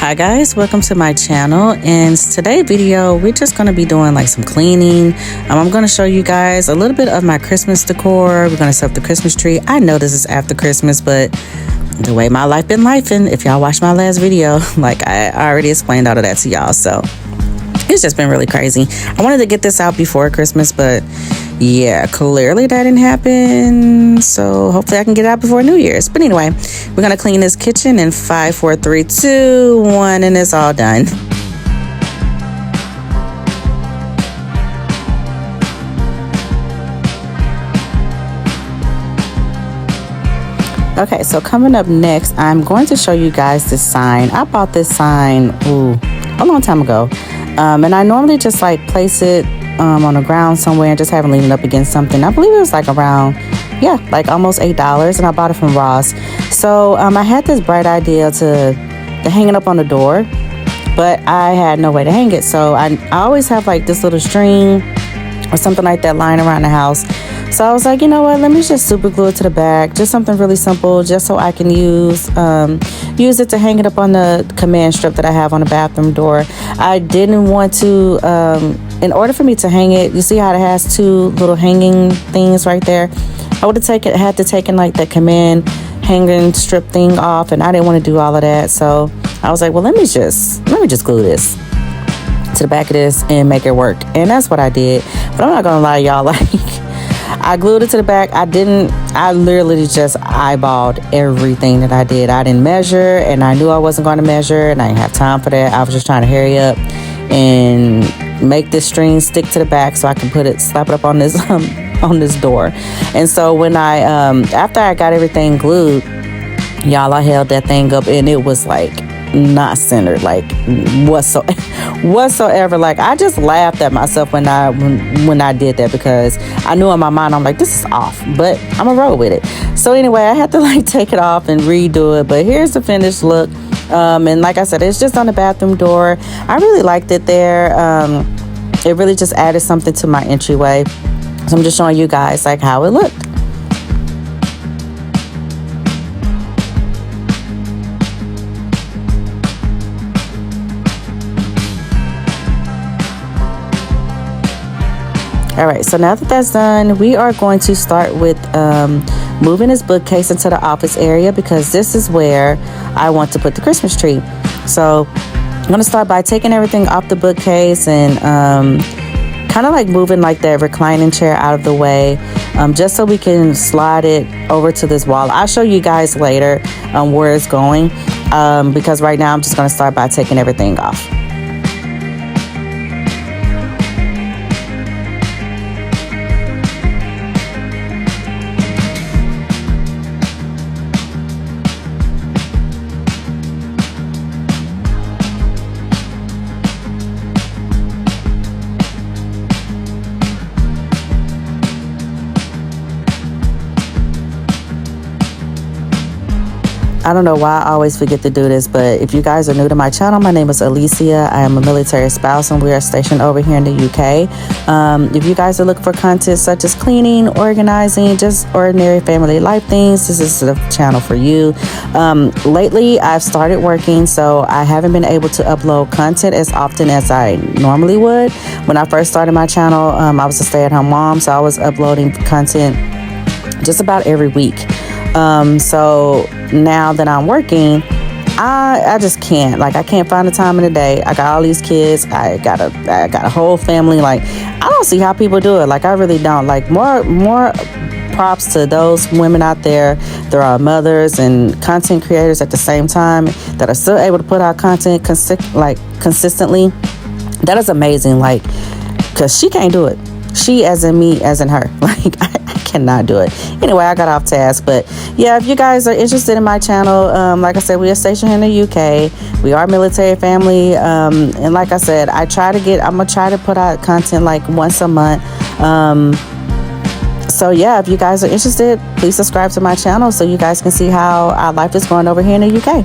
Hi guys, welcome to my channel. In today's video we're just going to be doing like some cleaning. I'm going to show you guys a little bit of my Christmas decor. We're going to set up the Christmas tree. I know this is after Christmas, but the way my life been lifing, if y'all watched my last video, like I already explained all of that to y'all, so it's just been really crazy. I wanted to get this out before Christmas, but yeah, clearly that didn't happen. So hopefully I can get it out before New Year's. But anyway, we're gonna clean this kitchen in 5, 4, 3, 2, 1, and it's all done. Okay, so coming up next, I'm going to show you guys this sign. I bought this sign a long time ago. And I normally just like place it on the ground somewhere and just have it leaning up against something. I believe it was like around, like almost $8, and I bought it from Ross. So I had this bright idea to hang it up on the door, but I had no way to hang it. So I always have like this little string or something like that lying around the house. So I was like, you know what, let me just super glue it to the back, just something really simple, just so I can use it to hang it up on the command strip that I have on the bathroom door. I didn't want to, in order for me to hang it, you see how it has two little hanging things right there? I would have had to take like the command hanging strip thing off, and I didn't want to do all of that. So I was like, well, let me just glue this to the back of this and make it work. And that's what I did. But I'm not gonna lie, y'all, like I glued it to the back. I literally just eyeballed everything that I did. I didn't measure, and I knew I wasn't going to measure, and I didn't have time for that. I was just trying to hurry up and make this string stick to the back so I can slap it up on this on this door. And so when I after I got everything glued, y'all, I held that thing up and it was like not centered, like whatsoever. Like I just laughed at myself when I did that, because I knew in my mind, I'm like, this is off, but I'm gonna roll with it. So anyway, I had to like take it off and redo it, but here's the finished look. And like I said, it's just on the bathroom door. I really liked it there. It really just added something to my entryway. So I'm just showing you guys like how it looked. All right, so now that that's done, we are going to start with moving this bookcase into the office area, because this is where I want to put the Christmas tree. So I'm going to start by taking everything off the bookcase and kind of like moving like that reclining chair out of the way, just so we can slide it over to this wall. I'll show you guys later where it's going, because right now I'm just going to start by taking everything off. I don't know why I always forget to do this, but if you guys are new to my channel, my name is Alecia. I am a military spouse, and we are stationed over here in the UK. If you guys are looking for content such as cleaning, organizing, just ordinary family life things, this is the channel for you. Lately, I've started working, so I haven't been able to upload content as often as I normally would. When I first started my channel, I was a stay-at-home mom, so I was uploading content just about every week. So now that I'm working, I just can't, like, I can't find the time in the day. I got all these kids. I got a whole family. Like, I don't see how people do it. Like, I really don't. Like, more props to those women out there. There are mothers and content creators at the same time that are still able to put out content consistently. That is amazing. Like, because she can't do it. She as in me, as in her. Like, I cannot do it. Anyway, I got off task, but yeah, if you guys are interested in my channel, like I said, we are stationed here in the UK. We are a military family, and like I said, I'm gonna try to put out content like once a month. So yeah, if you guys are interested, please subscribe to my channel so you guys can see how our life is going over here in the UK.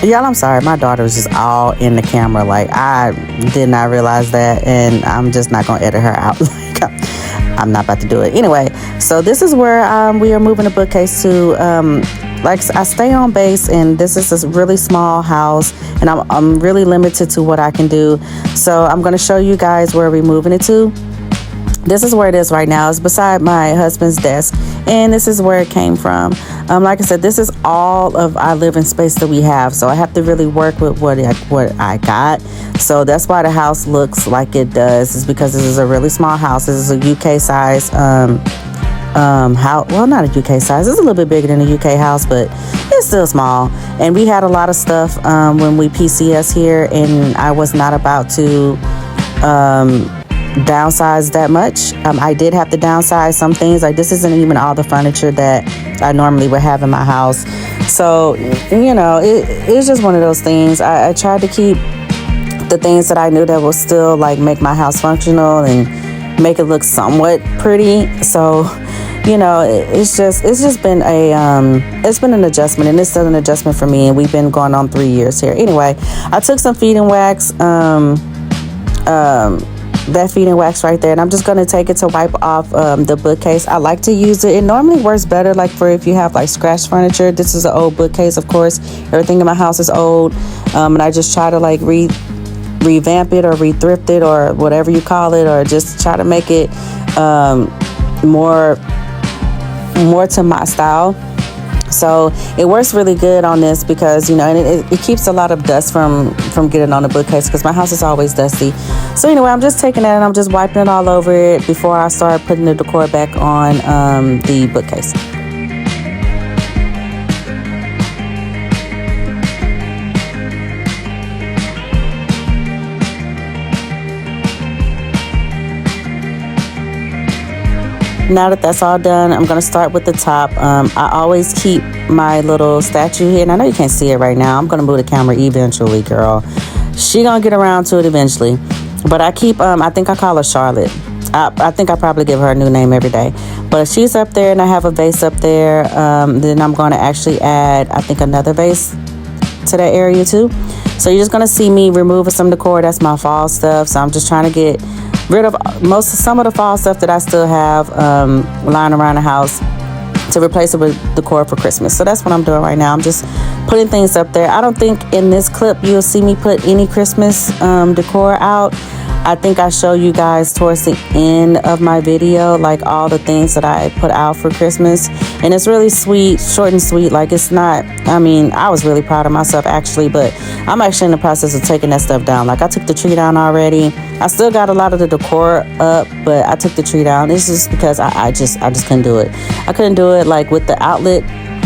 Y'all, I'm sorry. My daughter was just all in the camera. Like, I did not realize that, and I'm just not going to edit her out. Like, I'm not about to do it. Anyway, so this is where we are moving the bookcase to. Like, I stay on base, and this is a really small house, and I'm really limited to what I can do. So I'm going to show you guys where we're moving it to. This is where it is right now. It's beside my husband's desk, and this is where it came from. Like I said, this is all of our living space that we have, so I have to really work with what I got. So that's why the house looks like it does. Is because this is a really small house. This is a UK size house. Well, not a UK size. It's a little bit bigger than a UK house, but it's still small. And we had a lot of stuff when we PCS here, and I was not about to downsize that much. I did have to downsize some things. Like, this isn't even all the furniture that I normally would have in my house. So, you know, it's just one of those things. I tried to keep the things that I knew that will still like make my house functional and make it look somewhat pretty. So, you know, it's just been it's been an adjustment, and it's still an adjustment for me, and we've been going on 3 years here. Anyway, I took some feeding wax, that feeding wax right there, and I'm just going to take it to wipe off the bookcase. I like to use it. It normally works better like for if you have like scratched furniture. This is an old bookcase, of course. Everything in my house is old, and I just try to like revamp it or re-thrift it or whatever you call it, or just try to make it more to my style. So it works really good on this because, you know, and it keeps a lot of dust from getting on the bookcase because my house is always dusty. So anyway, I'm just taking that and I'm just wiping it all over it before I start putting the decor back on the bookcase. Now that that's all done, I'm going to start with the top. I always keep my little statue here, and I know you can't see it right now. I'm going to move the camera eventually, girl. She going to get around to it eventually. But I keep, I think I call her Charlotte. I think I probably give her a new name every day. But she's up there, and I have a vase up there. Then I'm going to actually add, I think, another vase to that area too. So you're just going to see me removing some decor. That's my fall stuff. So I'm just trying to get rid of some of the fall stuff that I still have lying around the house to replace it with decor for Christmas. So that's what I'm doing right now. I'm just putting things up there. I don't think in this clip you'll see me put any Christmas decor out. I think I show you guys towards the end of my video, like all the things that I put out for Christmas. And it's really sweet, short and sweet. Like, it's not, I mean, I was really proud of myself actually, but I'm actually in the process of taking that stuff down. Like, I took the tree down already. I still got a lot of the decor up, but I took the tree down. It's just because I just couldn't do it. I couldn't do it like with the outlet.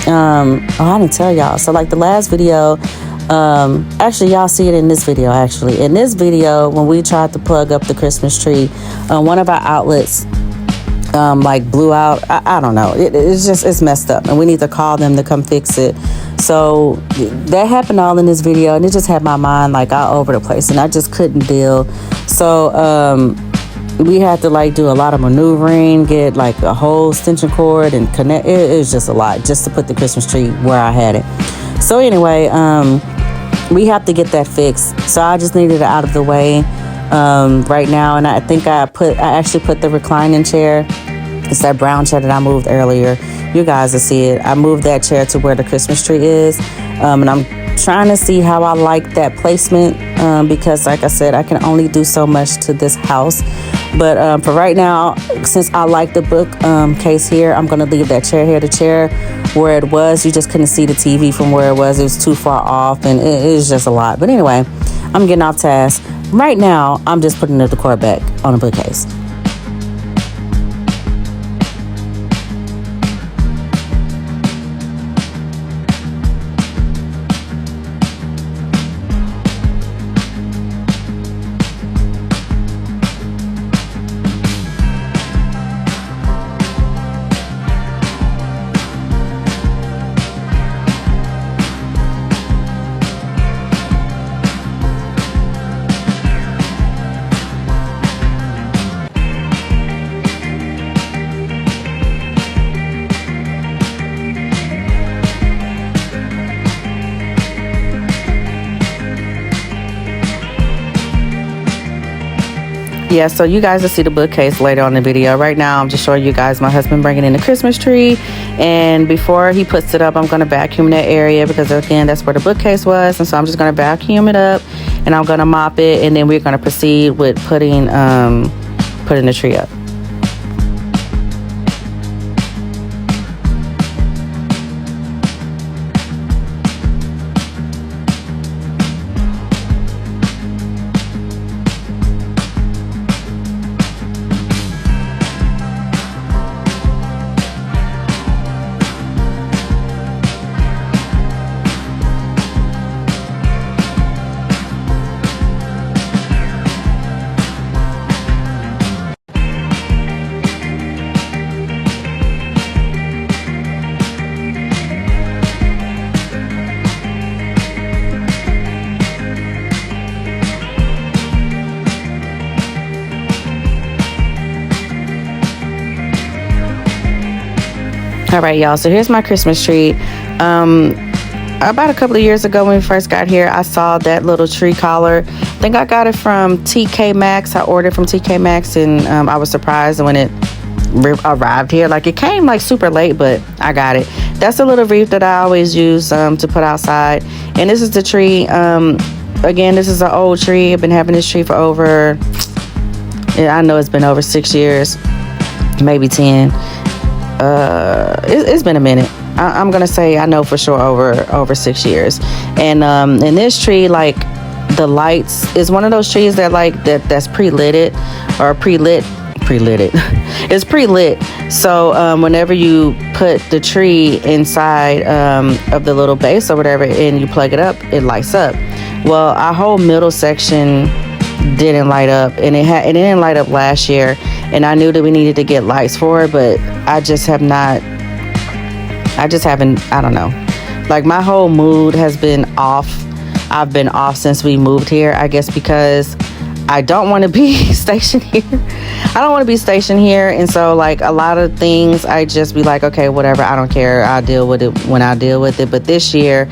I didn't tell y'all. So like the last video, actually y'all see it in this video. Actually in this video, when we tried to plug up the Christmas tree, one of our outlets like blew out. I don't know, it's messed up, and we need to call them to come fix it. So that happened all in this video, and it just had my mind like all over the place, and I just couldn't deal. So we had to like do a lot of maneuvering, get like a whole extension cord and connect. It was just a lot just to put the Christmas tree where I had it. So anyway, we have to get that fixed. So I just needed it out of the way right now. And I think I actually put the reclining chair. It's that brown chair that I moved earlier. You guys will see it. I moved that chair to where the Christmas tree is. And I'm trying to see how I like that placement because like I said, I can only do so much to this house. But for right now, since I like the book case here, I'm going to leave that chair here. The chair where it was, you just couldn't see the TV from where it was. It was too far off, and it was just a lot. But anyway, I'm getting off task. Right now, I'm just putting the decor back on the bookcase. Yeah, so you guys will see the bookcase later on in the video. Right now, I'm just showing you guys my husband bringing in the Christmas tree. And before he puts it up, I'm going to vacuum that area because, again, that's where the bookcase was. And so I'm just going to vacuum it up and I'm going to mop it. And then we're going to proceed with putting the tree up. All right, y'all, so here's my Christmas tree. About a couple of years ago when we first got here, I saw that little tree collar. I think I got it from TK Maxx. I ordered from TK Maxx, and I was surprised when it arrived here. Like, it came like super late, but I got it. That's a little wreath that I always use to put outside. And this is the tree. Again, this is an old tree. I've been having this tree for over, I know it's been over 6 years, maybe 10. It's been a minute. I'm gonna say I know for sure over 6 years. And this tree, like, the lights is one of those trees that that's pre-lit or pre-lit. It's pre-lit. So whenever you put the tree inside of the little base or whatever, and you plug it up, it lights up. Well, our whole middle section didn't light up, and it didn't light up last year, and I knew that we needed to get lights for it, but I don't know, like, my whole mood has been off. I've been off since we moved here, I guess, because I don't want to be stationed here. I don't want to be stationed here, and so, like, a lot of things I just be like, okay, whatever, I don't care, I'll deal with it when I deal with it. But this year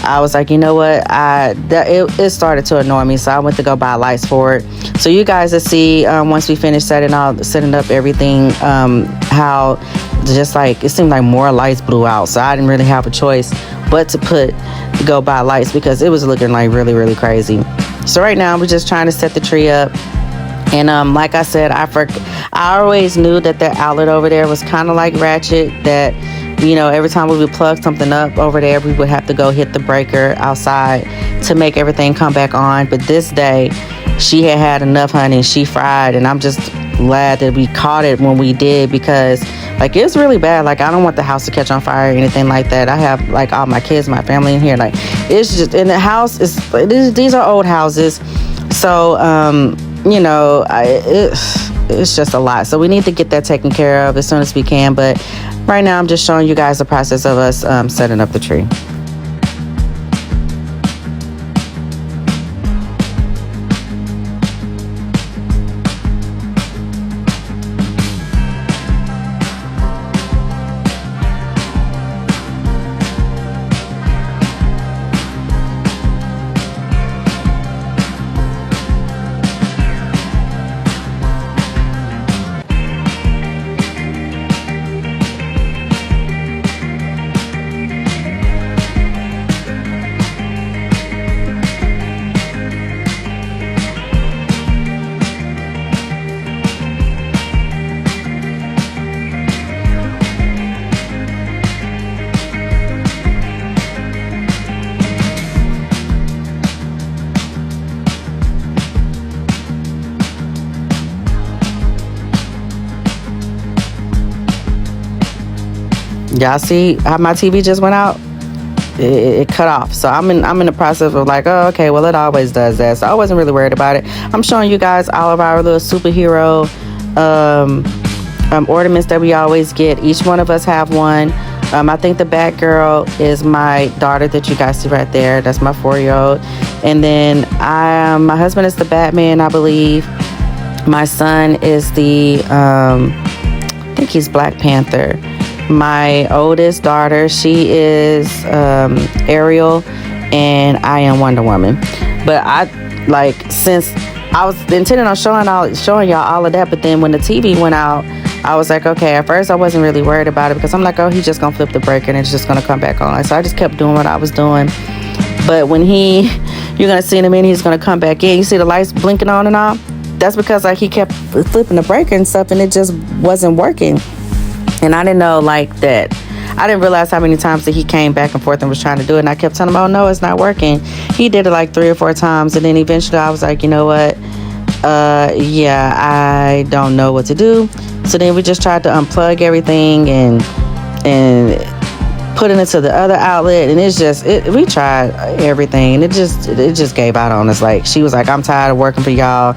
I was like, you know what, it started to annoy me, so I went to go buy lights for it. So you guys will see once we finish setting up everything, how just like it seemed like more lights blew out, so I didn't really have a choice but to go buy lights because it was looking like really, really crazy. So right now we're just trying to set the tree up. And like I said, I always knew that the outlet over there was kind of like ratchet, that, you know, every time we would plug something up over there, we would have to go hit the breaker outside to make everything come back on. But this day, she had enough honey. She fried, and I'm just glad that we caught it when we did, because, like, it's really bad. Like, I don't want the house to catch on fire or anything like that. I have, like, all my kids, my family in here. Like, it's just, in the house, these are old houses. So, you know, it's just a lot. So we need to get that taken care of as soon as we can. But right now I'm just showing you guys the process of us setting up the tree. Y'all see how my TV just went out? It cut off. So I'm in the process of like, oh, okay, well, it always does that. So I wasn't really worried about it. I'm showing you guys all of our little superhero ornaments that we always get. Each one of us have one. I think the Batgirl is my daughter that you guys see right there. That's my 4-year-old. And then my husband is the Batman, I believe. My son is I think he's Black Panther. My oldest daughter, she is Ariel, and I am Wonder Woman. But since I was intending on showing y'all all of that, but then when the TV went out, I was like, okay, at first I wasn't really worried about it because I'm like, oh, he's just gonna flip the breaker and it's just gonna come back on. So I just kept doing what I was doing. But when you're gonna see in a minute, he's gonna come back in. You see the lights blinking on and off? That's because like he kept flipping the breaker and stuff and it just wasn't working. And I didn't know like that. I didn't realize how many times that he came back and forth and was trying to do it. And I kept telling him, oh, no, it's not working. He did it like 3 or 4 times. And then eventually I was like, you know what? Yeah, I don't know what to do. So then we just tried to unplug everything and put it into the other outlet. And it's just, we tried everything. And it just gave out on us. Like, she was like, I'm tired of working for y'all.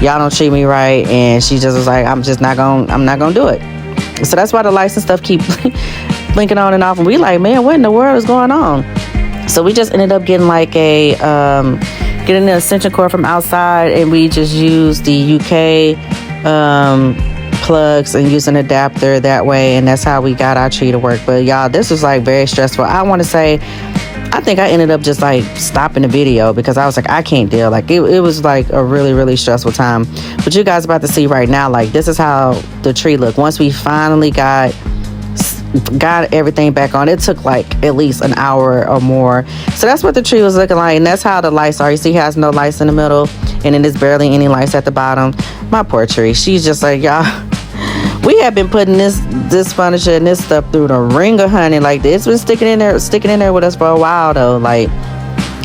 Y'all don't treat me right. And she just was like, I'm not going to do it. So that's why the lights and stuff keep blinking on and off, and we like, man, what in the world is going on? So we just ended up getting like getting an extension cord from outside, and we just used the Uieke plugs and used an adapter that way, and that's how we got our tree to work. But y'all, this was like very stressful. I want to say, I think I ended up just like stopping the video because I was like, I can't deal. Like it was like a really, really stressful time. But you guys about to see right now, like this is how the tree looked once we finally got everything back on. It took like at least an hour or more. So that's what the tree was looking like, and that's how the lights are. You see, it has no lights in the middle, and then there's barely any lights at the bottom. My poor tree. She's just like, y'all, we have been putting this furniture and this stuff through the ringer, honey. Like, it's been sticking in there with us for a while though. Like,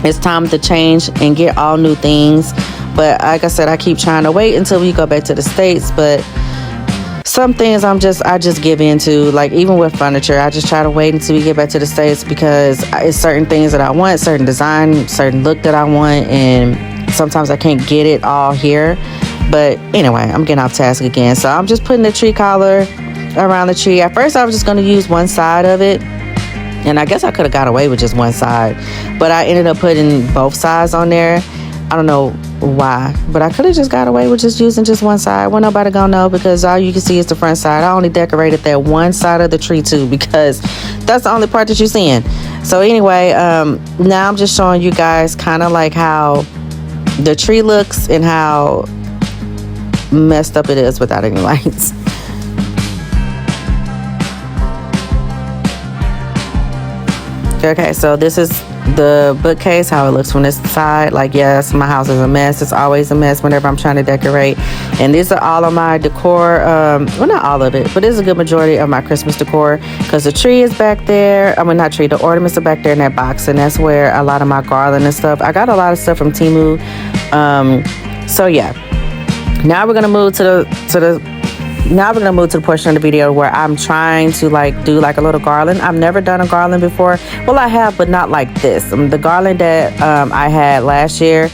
it's time to change and get all new things. But like I said, I keep trying to wait until we go back to the States. But some things I just give in to. Like, even with furniture, I just try to wait until we get back to the States because it's certain things that I want, certain design, certain look that I want, and sometimes I can't get it all here. But anyway, I'm getting off task again. So I'm just putting the tree collar around the tree. At first I was just going to use one side of it, and I guess I could have got away with just one side, but I ended up putting both sides on there. I don't know why, but I could have just got away with just using just one side. Well, nobody gonna know because all you can see is the front side. I only decorated that one side of the tree too because that's the only part that you're seeing. So anyway, now I'm just showing you guys kind of like how the tree looks and how messed up it is without any lights. Okay, so this is the bookcase, how it looks from this side. Like, yes, my house is a mess. It's always a mess whenever I'm trying to decorate. And these are all of my decor. Well, not all of it, but this is a good majority of my Christmas decor because the tree is back there. I mean, not tree, the ornaments are back there in that box, and that's where a lot of my garland and stuff. I got a lot of stuff from Temu. So yeah. Now we're gonna move to the portion of the video where I'm trying to like do like a little garland. I've never done a garland before. Well, I have, but not like this. The garland that I had last year,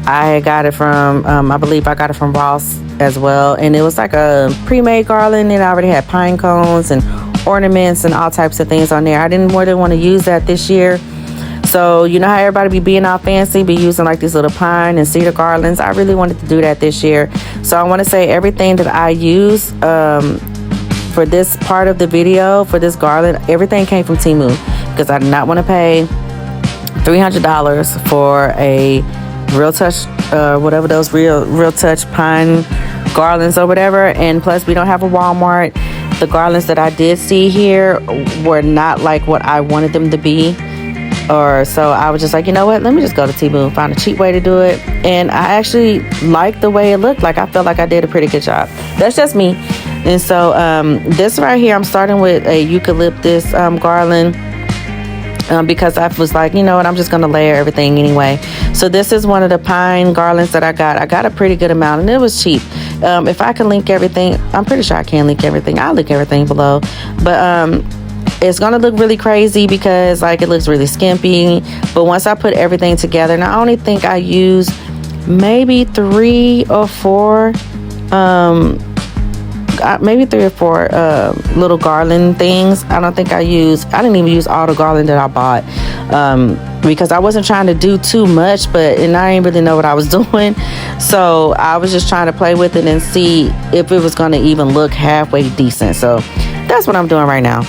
I got it from I believe I got it from Ross as well, and it was like a pre-made garland, and I already had pine cones and ornaments and all types of things on there. I didn't really want to use that this year. So, you know how everybody be being all fancy, be using like these little pine and cedar garlands? I really wanted to do that this year. So I want to say everything that I use for this part of the video, for this garland, everything came from Temu because I did not want to pay $300 for a Real Touch, whatever those Real Touch pine garlands or whatever. And plus, we don't have a Walmart. The garlands that I did see here were not like what I wanted them to be. So I was just like, you know what, let me just go to Temu and find a cheap way to do it. And I actually liked the way it looked. Like, I felt like I did a pretty good job. That's just me. And so this right here, I'm starting with a eucalyptus garland because I was like, you know what, I'm just going to layer everything anyway. So this is one of the pine garlands that I got. I got a pretty good amount, and it was cheap. If I can link everything, I'm pretty sure I can link everything. I'll link everything below. But it's gonna look really crazy because like it looks really skimpy, but once I put everything together, and I only think I used maybe 3 or 4 little garland things. I didn't even use all the garland that I bought because I wasn't trying to do too much, and I didn't really know what I was doing. So I was just trying to play with it and see if it was gonna even look halfway decent. So that's what I'm doing right now.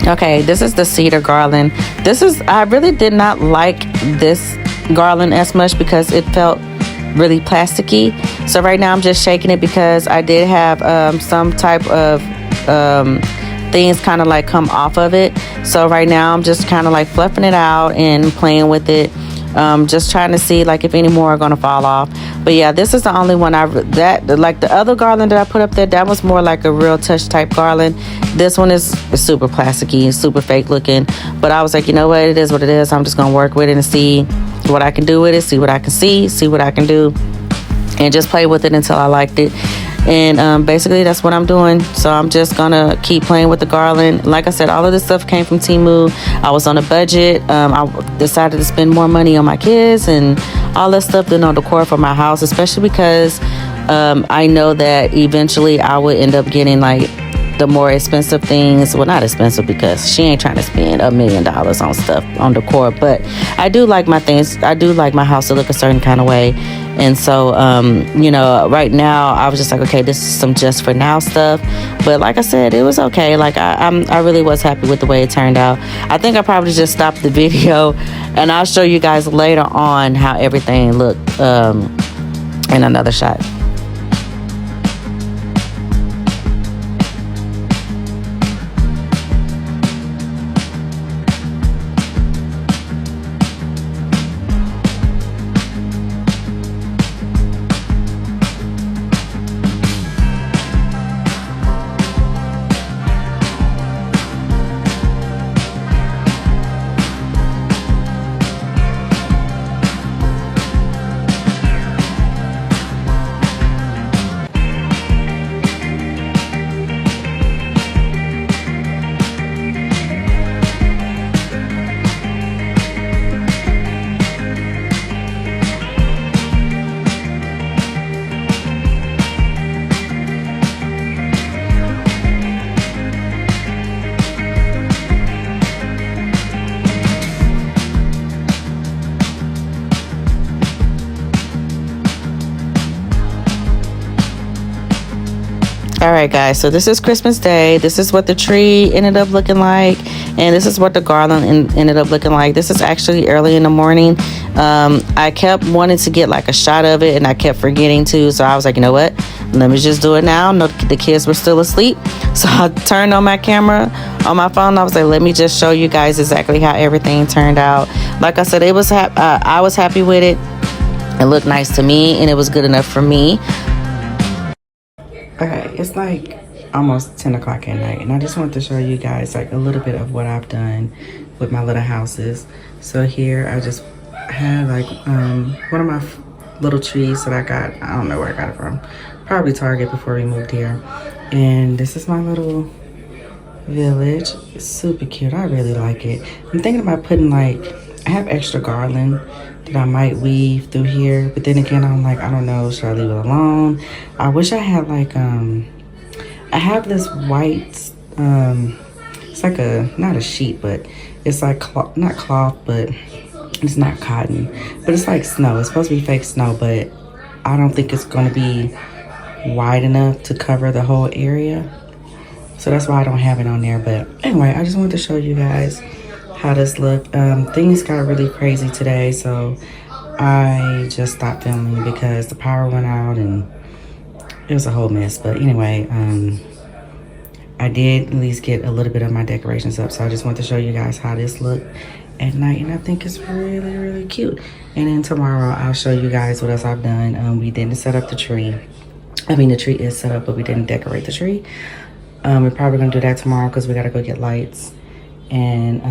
Okay, this is the cedar garland. I really did not like this garland as much because it felt really plasticky. So right now I'm just shaking it because I did have some type of things kind of like come off of it. So right now I'm just kind of like fluffing it out and playing with it. Just trying to see like if any more are gonna fall off. But yeah, this is the only one like the other garland that I put up there, that was more like a real touch type garland. This one is super plasticky and super fake looking, but I was like, you know what, it is what it is. I'm just gonna work with it and see what I can do with it, see what I can see what I can do, and just play with it until I liked it. And basically that's what I'm doing. So I'm just gonna keep playing with the garland. Like I said, all of this stuff came from Temu. I was on a budget. I decided to spend more money on my kids and all that stuff than on decor for my house, especially because I know that eventually I would end up getting like the more expensive things. Well, not expensive because she ain't trying to spend $1 million on stuff on decor, but I do like my things. I do like my house to look a certain kind of way. And so you know, right now I was just like, okay, this is some just for now stuff. But like I said, it was okay. Like I really was happy with the way it turned out. I think I probably just stopped the video and I'll show you guys later on how everything looked in another shot. All right, guys, so this is Christmas Day. This is what the tree ended up looking like, and this is what the garland ended up looking like. This is actually early in the morning. I kept wanting to get like a shot of it, and I kept forgetting to, so I was like, you know what, let me just do it now. No, the kids were still asleep, so I turned on my camera on my phone. I was like, let me just show you guys exactly how everything turned out. Like I said, I was happy with it. It looked nice to me, and it was good enough for me. Okay, it's like almost 10 o'clock at night, and I just wanted to show you guys like a little bit of what I've done with my little houses. So here I just had like one of my little trees that I got. I don't know where I got it from, probably Target before we moved here. And this is my little village. It's super cute. I really like it. I'm thinking about putting like, I have extra garland that I might weave through here, but then again I'm like, I don't know, should I leave it alone? I wish I had like I have this white it's like not a sheet, but it's like not cloth, but it's not cotton, but it's like snow. It's supposed to be fake snow, but I don't think it's going to be wide enough to cover the whole area, so that's why I don't have it on there. But anyway, I just wanted to show you guys how this look. Things got really crazy today, so I just stopped filming because the power went out and it was a whole mess. But anyway, I did at least get a little bit of my decorations up, so I just want to show you guys how this looked at night, and I think it's really, really cute. And then tomorrow I'll show you guys what else I've done. We didn't set up the tree. I mean, the tree is set up, but we didn't decorate the tree. We're probably gonna do that tomorrow because we gotta go get lights. And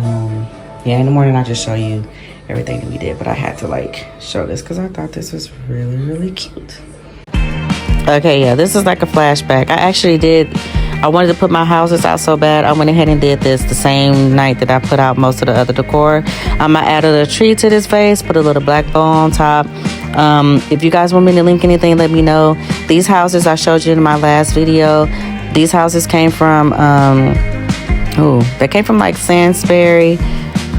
yeah, in the morning I'll just show you everything that we did, but I had to like show this because I thought this was really, really cute. Okay, yeah, this is like a flashback. I wanted to put my houses out so bad, I went ahead and did this the same night that I put out most of the other decor. I added a tree to this vase, put a little black bow on top. If you guys want me to link anything, let me know. These houses I showed you in my last video, these houses came from they came from like Sainsbury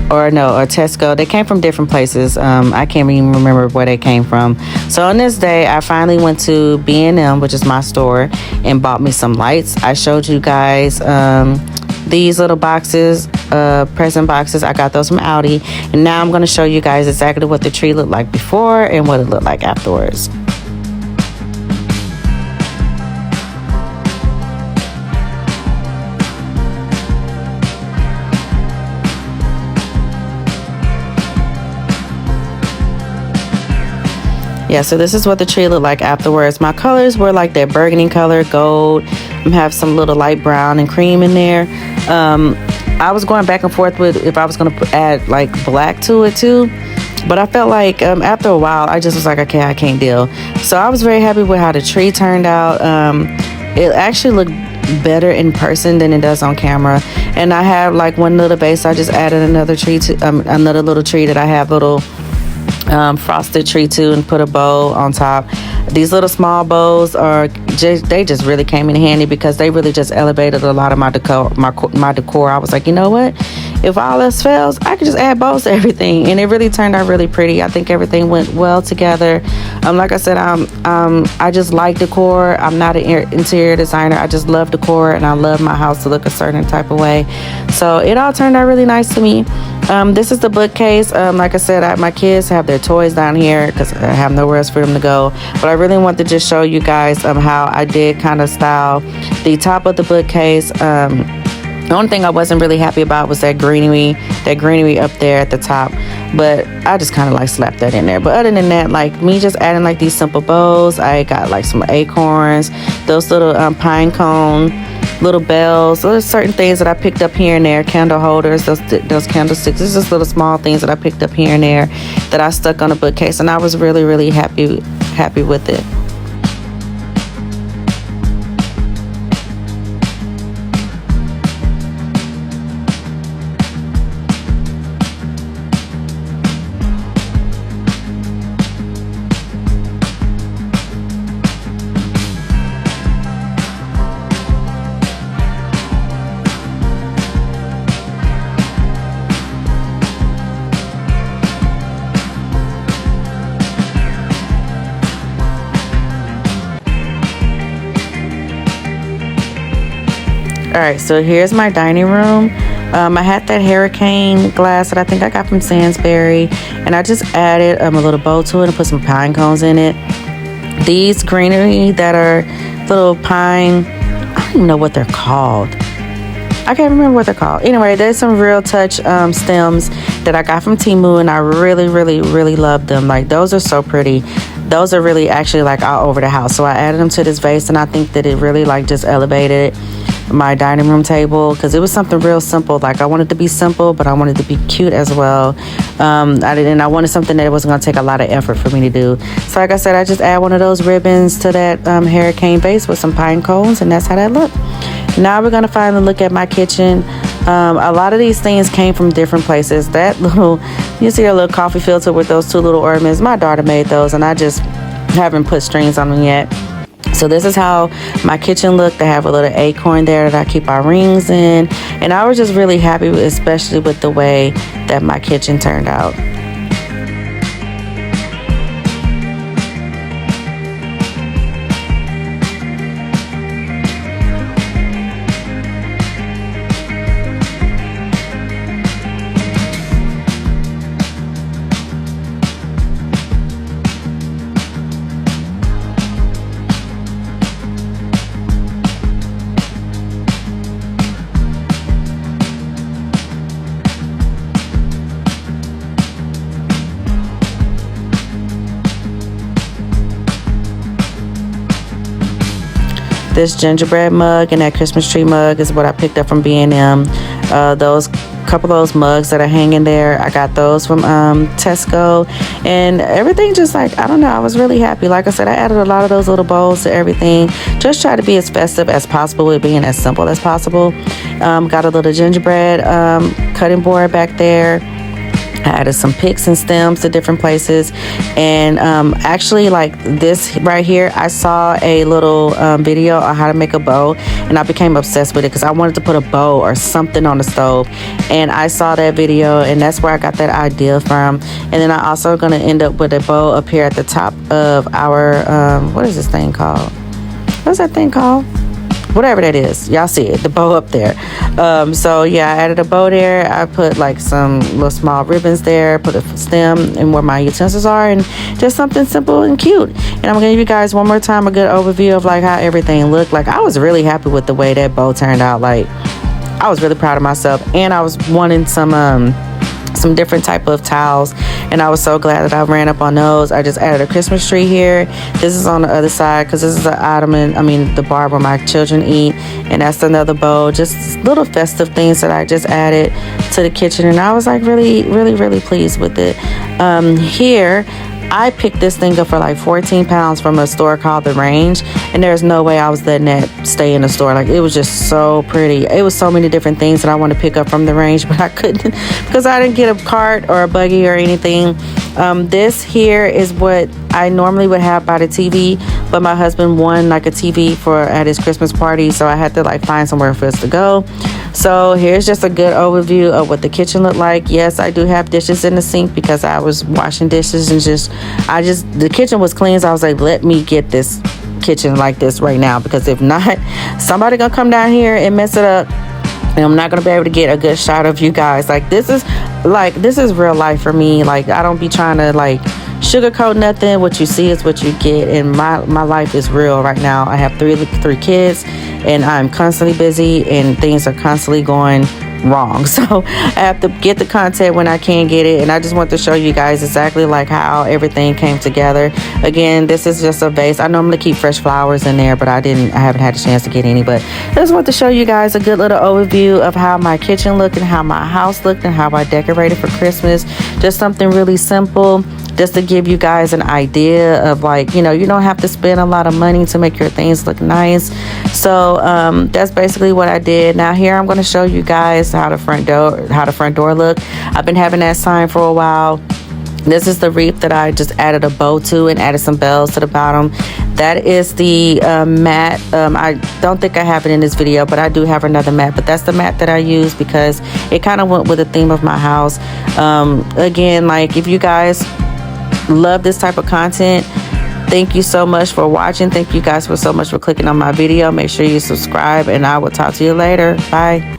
or Tesco. They came from different places. I can't even remember where they came from. So on this day, I finally went to B&M, which is my store, and bought me some lights. I showed you guys these little boxes, present boxes. I got those from Aldi, and now I'm going to show you guys exactly what the tree looked like before and what it looked like afterwards. Yeah, so this is what the tree looked like afterwards. My colors were like that burgundy color, gold. I have some little light brown and cream in there. I was going back and forth with if I was going to add like black to it too. But I felt like after a while, I just was like, okay, I can't deal. So I was very happy with how the tree turned out. It actually looked better in person than it does on camera. And I have like one little base. I just added another tree to another little tree that I have little frosted tree too, and put a bow on top. These little small bows are they just really came in handy because they really just elevated a lot of my decor. I was like, you know what, if all else fails, I could just add bows to everything, and it really turned out really pretty. I think everything went well together. Like I said, I just like decor. I'm not an interior designer. I just love decor, and I love my house to look a certain type of way. So it all turned out really nice to me. This is the bookcase. Like I said, my kids have their toys down here because I have nowhere else for them to go. But I really want to just show you guys how I did kind of style the top of the bookcase. The only thing I wasn't really happy about was that greenery up there at the top. But I just kind of like slapped that in there. But other than that, like me just adding like these simple bows. I got like some acorns, those little pine cone, little bells. There's certain things that I picked up here and there, candle holders, those candlesticks. This is just little small things that I picked up here and there that I stuck on the bookcase, and I was really, really happy with it. Alright, so here's my dining room. I had that hurricane glass that I think I got from Sainsbury, and I just added a little bow to it and put some pine cones in it. These greenery that are little pine, I don't even know what they're called. I can't remember what they're called. Anyway, there's some Real Touch stems that I got from Temu, and I really, really, really love them. Like, those are so pretty. Those are really actually like all over the house. So I added them to this vase, and I think that it really like just elevated my dining room table because it was something real simple. Like, I wanted to be simple, but I wanted to be cute as well. I wanted something that wasn't going to take a lot of effort for me to do. So like I said, I just add one of those ribbons to that hurricane vase with some pine cones, and that's how that looked. Now we're going to finally look at my kitchen. A lot of these things came from different places. That little, you see a little coffee filter with those two little ornaments. My daughter made those, and I just haven't put strings on them yet. So this is how my kitchen looked. I have a little acorn there that I keep our rings in. And I was just really happy, especially with the way that my kitchen turned out. This gingerbread mug and that Christmas tree mug is what I picked up from B&M. Those couple of those mugs that are hanging there, I got those from Tesco, and everything just like, I don't know, I was really happy. Like I said, I added a lot of those little bowls to everything. Just try to be as festive as possible with being as simple as possible. Got a little gingerbread cutting board back there. I added some picks and stems to different places, and actually, like this right here, I saw a little video on how to make a bow, and I became obsessed with it because I wanted to put a bow or something on the stove, and I saw that video, and that's where I got that idea from. And then I also going to end up with a bow up here at the top of our what is this thing called? What's that thing called? whatever that is. Y'all see it, the bow up there. So yeah, I added a bow there. I put like some little small ribbons there, put a stem and where my utensils are, and just something simple and cute. And I'm gonna give you guys one more time a good overview of like how everything looked. Like, I was really happy with the way that bow turned out. Like, I was really proud of myself, and I was wanting some different type of towels, and I was so glad that I ran up on those. I just added a Christmas tree here. This is on the other side because this is the ottoman, the bar where my children eat, and that's another bow. Just little festive things that I just added to the kitchen, and I was like really pleased with it. Here I picked this thing up for like 14 pounds from a store called The Range, and there's no way I was letting that stay in the store. Like, it was just so pretty. It was so many different things that I want to pick up from The Range, but I couldn't because I didn't get a cart or a buggy or anything. This here is what I normally would have by the TV, but my husband won like a TV at his Christmas party, so I had to like find somewhere for us to go. So here's just a good overview of what the kitchen looked like. Yes, I do have dishes in the sink because I was washing dishes, and the kitchen was clean, so I was like, let me get this kitchen like this right now, because if not, somebody gonna come down here and mess it up, and I'm not gonna be able to get a good shot of you guys. Like, this is real life for me. Like, I don't be trying to like sugarcoat nothing. What you see is what you get, and my life is real right now. I have three kids, and I'm constantly busy, and things are constantly going wrong, so I have to get the content when I can get it. And I just want to show you guys exactly like how everything came together. Again, this is just a vase. I normally keep fresh flowers in there, but I haven't had a chance to get any. But I just want to show you guys a good little overview of how my kitchen looked and how my house looked and how I decorated for Christmas. Just something really simple, just to give you guys an idea of like, you don't have to spend a lot of money to make your things look nice. So that's basically what I did. Now here I'm going to show you guys how the front door look. I've been having that sign for a while. This is the wreath that I just added a bow to and added some bells to the bottom. That is the mat. I don't think I have it in this video, but I do have another mat. But that's the mat that I use because it kind of went with the theme of my house. Again, like, if you guys love this type of content, thank you so much for watching. Thank you guys so much for clicking on my video. Make sure you subscribe, and I will talk to you later. Bye.